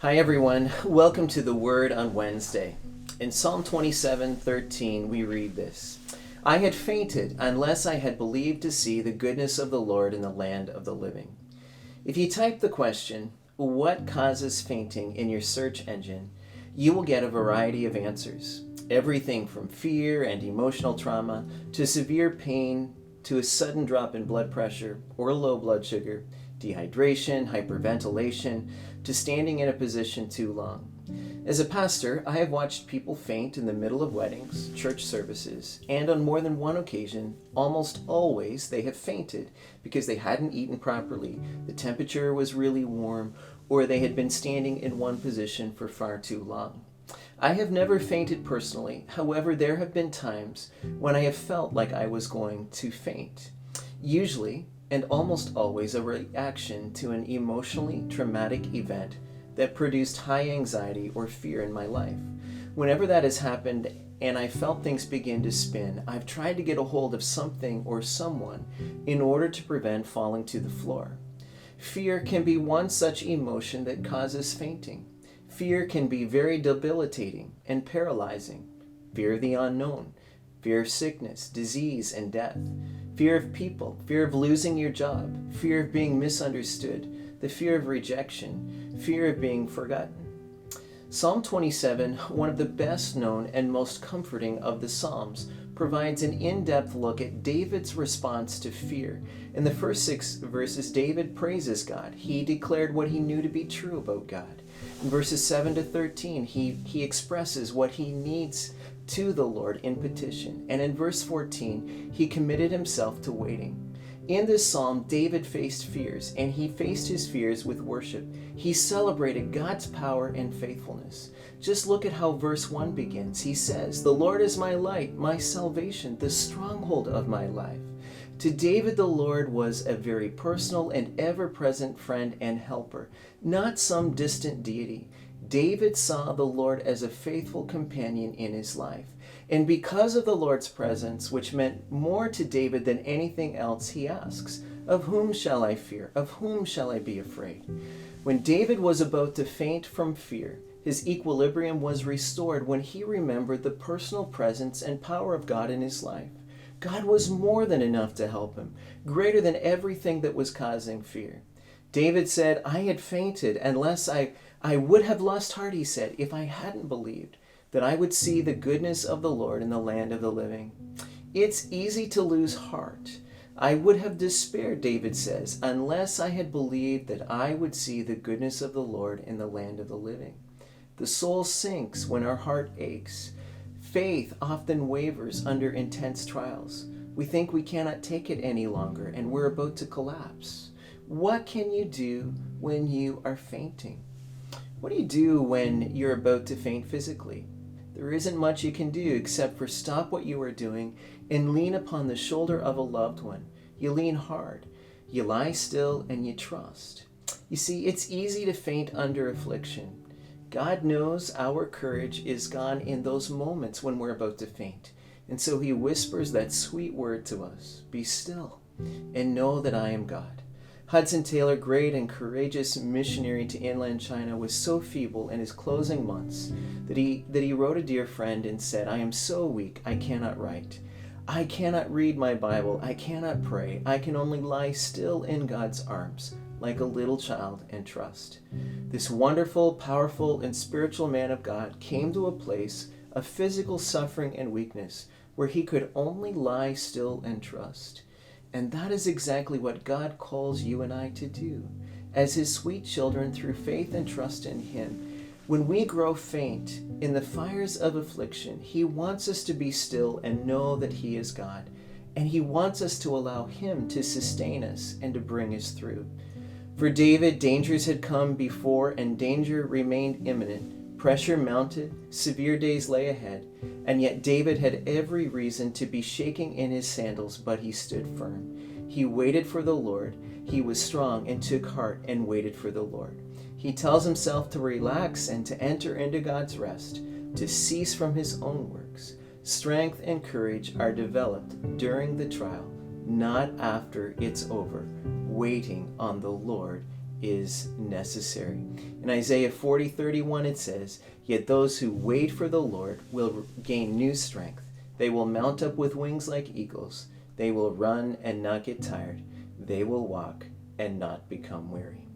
Hi everyone, welcome to the Word on Wednesday. In Psalm 27:13 we read this: I had fainted unless I had believed to see the goodness of the Lord in the land of the living. If you type the question, what causes fainting, in your search engine, you will get a variety of answers. Everything from fear and emotional trauma to severe pain to a sudden drop in blood pressure or low blood sugar, dehydration, hyperventilation, to standing in a position too long. As a pastor, I have watched people faint in the middle of weddings, church services, and on more than one occasion, almost always, they have fainted because they hadn't eaten properly, the temperature was really warm, or they had been standing in one position for far too long. I have never fainted personally, however, there have been times when I have felt like I was going to faint. Usually, and almost always, a reaction to an emotionally traumatic event that produced high anxiety or fear in my life. Whenever that has happened and I felt things begin to spin, I've tried to get a hold of something or someone in order to prevent falling to the floor. Fear can be one such emotion that causes fainting. Fear can be very debilitating and paralyzing. Fear of the unknown, fear of sickness, disease, and death, fear of people, fear of losing your job, fear of being misunderstood, the fear of rejection, fear of being forgotten. Psalm 27, one of the best known and most comforting of the Psalms, provides an in-depth look at David's response to fear. In the first 6 verses, David praises God. He declared what he knew to be true about God. In verses 7 to 13, he expresses what he needs to the Lord in petition. And in verse 14, he committed himself to waiting. In this psalm, David faced fears, and he faced his fears with worship. He celebrated God's power and faithfulness. Just look at how verse 1 begins. He says, "The Lord is my light, my salvation, the stronghold of my life." To David, the Lord was a very personal and ever-present friend and helper, not some distant deity. David saw the Lord as a faithful companion in his life. And because of the Lord's presence, which meant more to David than anything else, he asks, "Of whom shall I fear? Of whom shall I be afraid?" When David was about to faint from fear, his equilibrium was restored when he remembered the personal presence and power of God in his life. God was more than enough to help him, greater than everything that was causing fear. David said, "I had fainted unless I would have lost heart," he said, "if I hadn't believed that I would see the goodness of the Lord in the land of the living." It's easy to lose heart. "I would have despaired," David says, "unless I had believed that I would see the goodness of the Lord in the land of the living." The soul sinks when our heart aches. Faith often wavers under intense trials. We think we cannot take it any longer and we're about to collapse. What can you do when you are fainting? What do you do when you're about to faint physically? There isn't much you can do except for stop what you are doing and lean upon the shoulder of a loved one. You lean hard. You lie still and you trust. You see, it's easy to faint under affliction. God knows our courage is gone in those moments when we're about to faint. And so he whispers that sweet word to us: "Be still and know that I am God." Hudson Taylor, great and courageous missionary to inland China, was so feeble in his closing months that he wrote a dear friend and said, "I am so weak, I cannot write. I cannot read my Bible. I cannot pray. I can only lie still in God's arms like a little child and trust." This wonderful, powerful, and spiritual man of God came to a place of physical suffering and weakness where he could only lie still and trust. And that is exactly what God calls you and I to do as his sweet children through faith and trust in him. When we grow faint in the fires of affliction, he wants us to be still and know that he is God. And he wants us to allow him to sustain us and to bring us through. For David, dangers had come before and danger remained imminent. Pressure mounted, severe days lay ahead, and yet David had every reason to be shaking in his sandals, but he stood firm. He waited for the Lord. He was strong and took heart and waited for the Lord. He tells himself to relax and to enter into God's rest, to cease from his own works. Strength and courage are developed during the trial, not after it's over, waiting on the Lord is necessary. In Isaiah 40:31 it says, "Yet those who wait for the Lord will gain new strength. They will mount up with wings like eagles. They will run and not get tired. They will walk and not become weary."